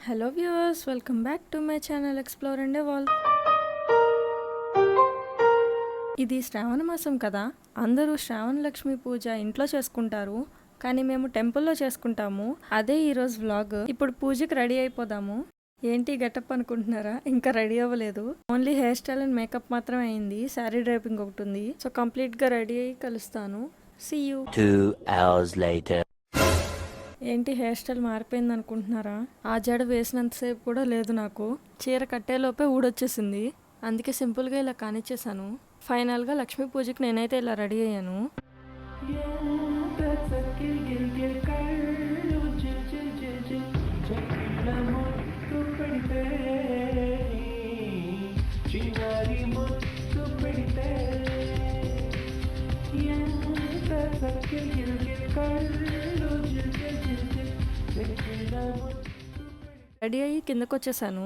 Hello viewers, welcome back to my channel explore and ఎవాల్. ఇది శ్రావణ మాసం కదా, అందరూ శ్రావణ లక్ష్మి పూజ ఇంట్లో చేసుకుంటారు, కానీ మేము టెంపుల్లో చేసుకుంటాము. అదే ఈరోజు వ్లాగ్. ఇప్పుడు పూజకి రెడీ అయిపోదాము. ఏంటి గెటప్ అనుకుంటున్నారా? ఇంకా రెడీ అవ్వలేదు, only hair style and makeup మాత్రమే అయింది. శారీ డ్రైపింగ్ ఒకటి ఉంది. సో కంప్లీట్గా రెడీ అయ్యి కలుస్తాను. See you. 2 hours later. ఏంటి హెయిర్ స్టైల్ మారిపోయింది అనుకుంటున్నారా? ఆ జడ వేసినంతసేపు కూడా లేదు, నాకు చీర కట్టేలోపే ఊడొచ్చేసింది. అందుకే సింపుల్గా ఇలా కానిచ్చేసాను. ఫైనల్గా లక్ష్మీ పూజకి నేనైతే ఇలా రెడీ అయ్యాను. రెడీ అయ్యి కిందకు వచ్చేసాను.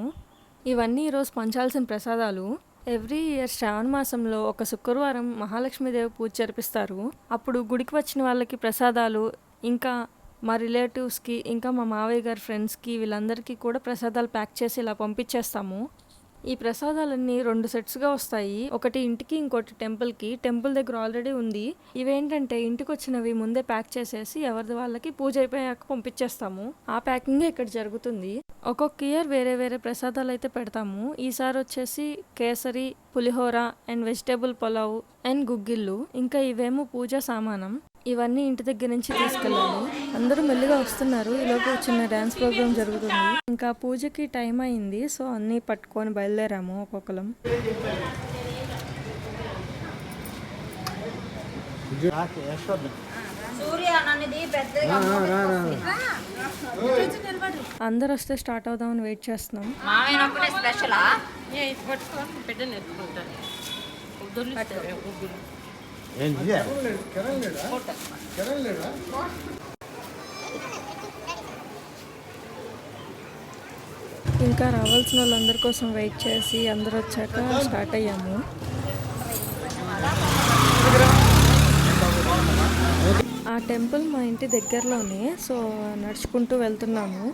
ఇవన్నీ ఈరోజు పంచాల్సిన ప్రసాదాలు. ఎవ్రీ ఇయర్ శ్రావణ మాసంలో ఒక శుక్రవారం మహాలక్ష్మీదేవి పూజ జరిపిస్తారు. అప్పుడు గుడికి వచ్చిన వాళ్ళకి ప్రసాదాలు, ఇంకా మా రిలేటివ్స్కి, ఇంకా మా మావయ్య గారి ఫ్రెండ్స్కి, వీళ్ళందరికీ కూడా ప్రసాదాలు ప్యాక్ చేసి ఇలా పంపించేస్తాము. ఈ ప్రసాదాలన్నీ 2 సెట్స్గా వస్తాయి. ఒకటి ఇంటికి, ఇంకోటి టెంపుల్కి. టెంపుల్ దగ్గర ఆల్రెడీ ఉంది. ఇవేంటంటే ఇంటికి వచ్చినవి ముందే ప్యాక్ చేసేసి ఎవరిది వాళ్ళకి పూజ అయిపోయాక పంపించేస్తాము. ఆ ప్యాకింగే ఇక్కడ జరుగుతుంది. ఒక్కొక్క ఇయర్ వేరే వేరే ప్రసాదాలు అయితే పెడతాము. ఈసారి వచ్చేసి కేసరి, పులిహోర అండ్ వెజిటేబుల్ పులావ్ అండ్ గుగ్గిళ్ళు. ఇంకా ఇవేమో పూజా సామానం. ఇవన్నీ ఇంటి దగ్గర నుంచి తీసుకెళ్ళాలి. అందరూ మెల్లిగా వస్తున్నారు. ఈలోపు చిన్న డ్యాన్స్ ప్రోగ్రామ్ జరుగుతుంది. ఇంకా పూజకి టైం అయింది. సో అన్నీ పట్టుకొని బయలుదేరాము ఒక్కొక్కరం. అందరు వస్తే స్టార్ట్ అవుదామని వెయిట్ చేస్తున్నాం. ఇంకా రావాల్సిన వాళ్ళందరి కోసం వెయిట్ చేసి అందరు వచ్చాక స్టార్ట్ అయ్యాము. ఆ టెంపుల్ మా ఇంటి దగ్గరలోనే, సో నడుచుకుంటూ వెళ్తున్నాము.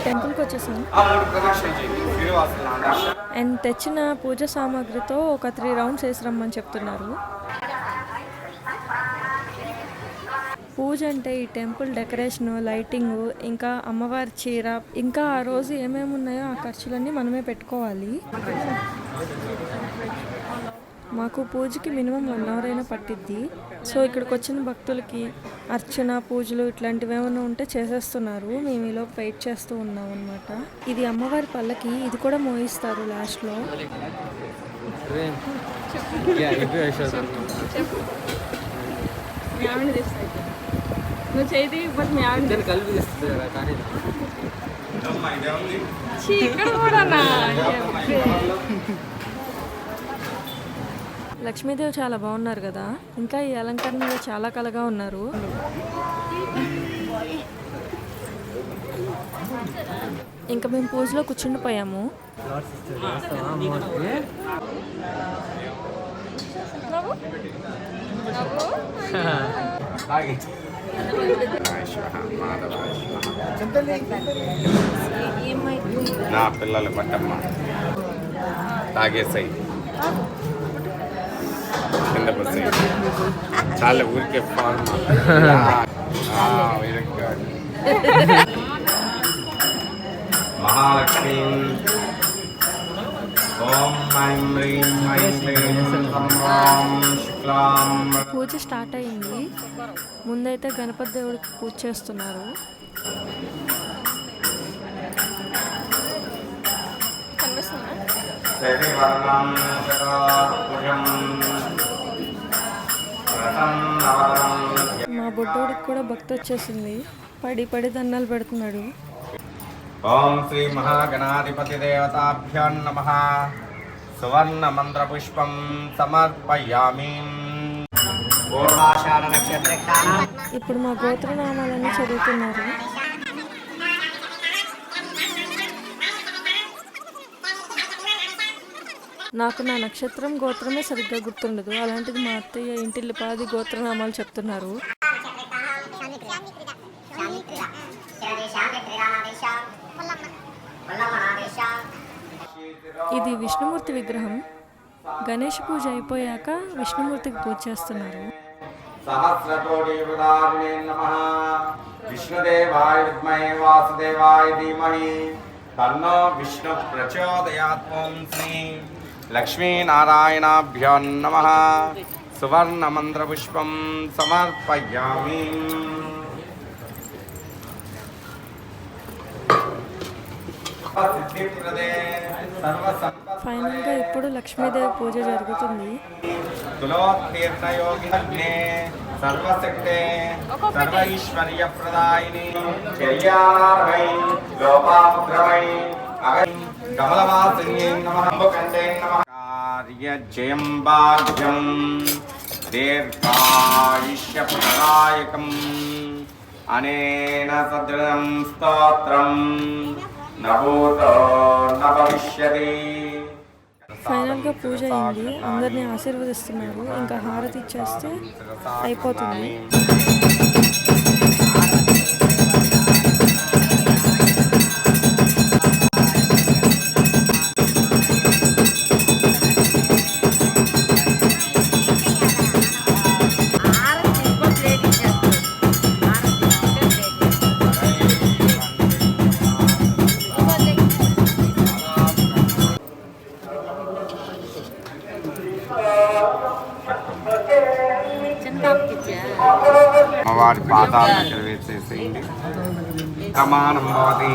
టెంపుల్కి వచ్చేసాం. అండ్ తెచ్చిన పూజ సామాగ్రితో ఒక 3 రౌండ్స్ వేసి రమ్మని చెప్తున్నారు. పూజ అంటే ఈ టెంపుల్ డెకరేషన్, లైటింగ్, ఇంకా అమ్మవారి చీర, ఇంకా ఆ రోజు ఏమేమి ఉన్నాయో ఆ ఖర్చులన్నీ మనమే పెట్టుకోవాలి. మాకు పూజకి మినిమం 1 అవర్ అయినా పట్టిద్ది. సో ఇక్కడికి వచ్చిన భక్తులకి అర్చన, పూజలు ఇట్లాంటివి ఏమైనా ఉంటే చేసేస్తున్నారు. మేము ఈలో వెయిట్ చేస్తూ ఉన్నాం అనమాట. ఇది అమ్మవారి పల్లకి, ఇది కూడా మోయిస్తారు లాస్ట్లో. లక్ష్మీదేవి చాలా బాగున్నారు కదా. ఇంకా ఈ అలంకరణలో చాలా కళగా ఉన్నారు. ఇంకా మేము పూజలో కూర్చుండిపోయాము. నా పిల్లలు పట్టమ్మ తాగేసాయి కింద పడి చాలా ఊరికే ఫార్మ్. మహాలక్ష్మి పూజ స్టార్ట్ అయింది. ముందైతే గణపతి దేవుడికి పూజ చేస్తున్నారు. మా బొడ్డోడికి కూడా భక్తి వచ్చేసింది. పడి పడి దండాలు పెడుతున్నాడు. ఓం శ్రీ మహాగణాధిపతి దేవతాభ్యో నమః. సువర్ణ మంత్ర పుష్పం సమర్పయామి. ఇప్పుడు మా గోత్రనామాలన్నీ చదువుతున్నారు. నాకు నా నక్షత్రం గోత్రమే సరిగ్గా గుర్తుండదు, అలాంటిది మా అత్తయ్య ఇంటిల్లిపాది గోత్రనామాలు చెప్తున్నారు. ఇది విష్ణుమూర్తి విగ్రహం. గణేష్ పూజ అయిపోయాక విష్ణుమూర్తికి పూజ చేస్తున్నారు. సహస్రకోటివృదారుణే నమః. విష్ణుదేవాయ విద్మహే వాసుదేవాయ ధీమహి తన్నో విష్ణు ప్రచోదయాత్. ఓం శ్రీ లక్ష్మీనారాయణాభ్యో నమః. సువర్ణమంత్రపుష్పం సమర్పయామి. ఫైనల్గా ఇప్పుడు లక్ష్మీదేవి పూజ జరుగుతుంది. తులోత్తీర్ణయోగినే సర్వశక్తే సర్వైశ్వర్యప్రదాయిని చర్యార్హై లోపాముద్రమై కమలవాసిన్యై నమః. కంఠే నమః. కార్యజయం భాగ్యం దీర్ఘాయుష్యప్రదాయకం అనేన సదృఢం స్తోత్రం నభూతో న భవిష్యతి. ఫైనల్గా పూజ అయింది, అందరినీ ఆశీర్వదిస్తున్నారు. ఇంకా హారతి ఇచ్చేస్తే అయిపోతుంది. అమ్మవారి పాదాల దగ్గర వేసేసేయండి. సమానం భవతి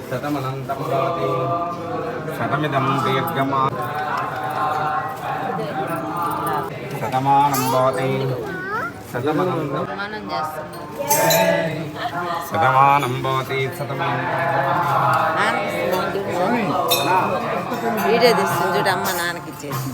శతమనంతం భవతి శతమిదం దీర్ఘమా శతమానం భవతి శతమనంతం శతమానం భవతి శతమానం. వీడియో తీస్తుంది చూడు, అమ్మ నాన్నకి ఇచ్చేసి.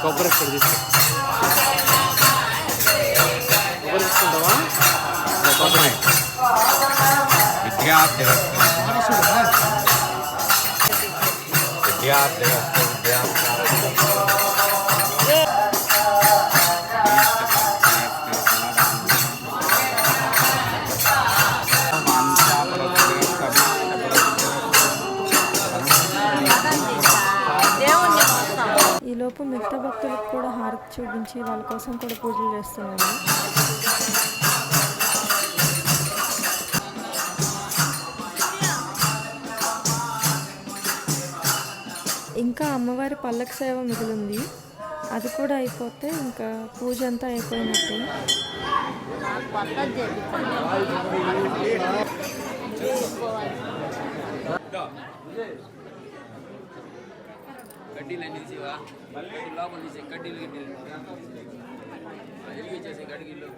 కొబ్బరి తీసుకుంటావా? విద్యార్థి ఈలోపు మిగతా భక్తులకు కూడా హారతి చూపించి వాళ్ళ కోసం కూడా పూజలు చేస్తున్నాను. ఇంకా అమ్మవారి పల్లకి సేవ మిగిలింది, అది కూడా అయిపోతే ఇంకా పూజ అంతా అయిపోయినట్టే. కడ్డీలు తీసేవా? లోపల తీసే కడ్డీలు చేసే కడ్డీలు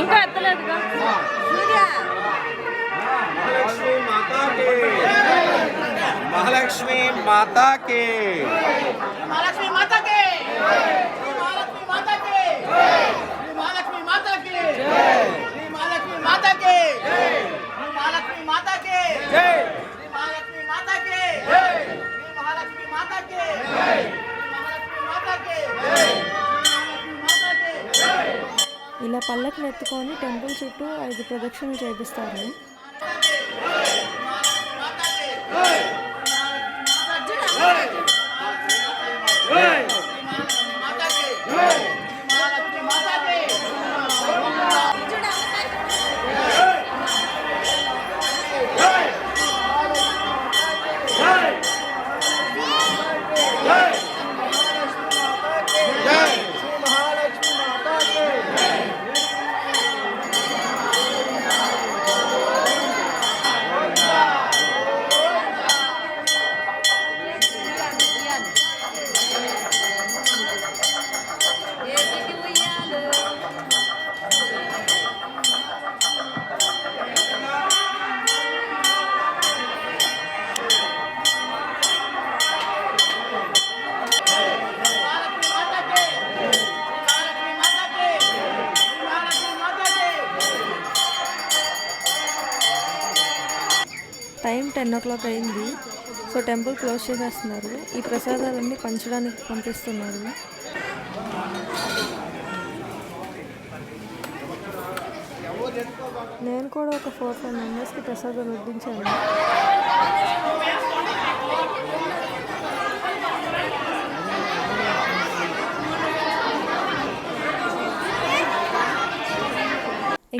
ఇంకా ఎత్తలేదుగా. महालक्ष्मी माता के महालक्ष्मी माता के महालक्ष्मी माता के महालक्ष्मी माता के महालक्ष्मी माता के महालक्ष्मी माता के महालक्ष्मी माता के महालक्ष्मी माता के महालक्ष्मी माता के ఇలా పల్లకిని ఎత్తుకొని టెంపుల్ చుట్టూ 5 ప్రదక్షిణలు చేపిస్తారు. టైం 10 అయింది. సో టెంపుల్ క్లోజ్ చేసేస్తున్నారు. ఈ ప్రసాదాలన్నీ పంచడానికి పంపిస్తున్నారు. నేను కూడా ఒక 4-5 మెంబర్స్కి ప్రసాదాలు వడ్డించాను.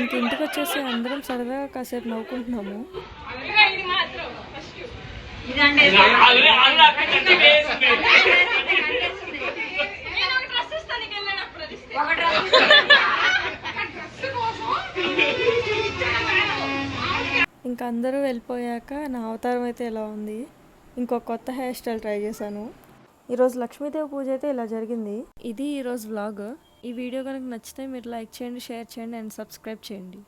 ఇంక ఇంటికి వచ్చేసి అందరం సరదాగా కాసేపు నవ్వుకుంటున్నాము. ఇంకా అందరూ వెళ్ళిపోయాక నా అవతారం అయితే ఇలా ఉంది. ఇంకొక కొత్త హెయిర్ స్టైల్ ట్రై చేశాను. ఈరోజు లక్ష్మీదేవి పూజ అయితే ఇలా జరిగింది. ఇది ఈరోజు వ్లాగ్. ఈ వీడియో కనుక నచ్చితే మీరు లైక్ చేయండి, షేర్ చేయండి అండ్ సబ్స్క్రైబ్ చేయండి.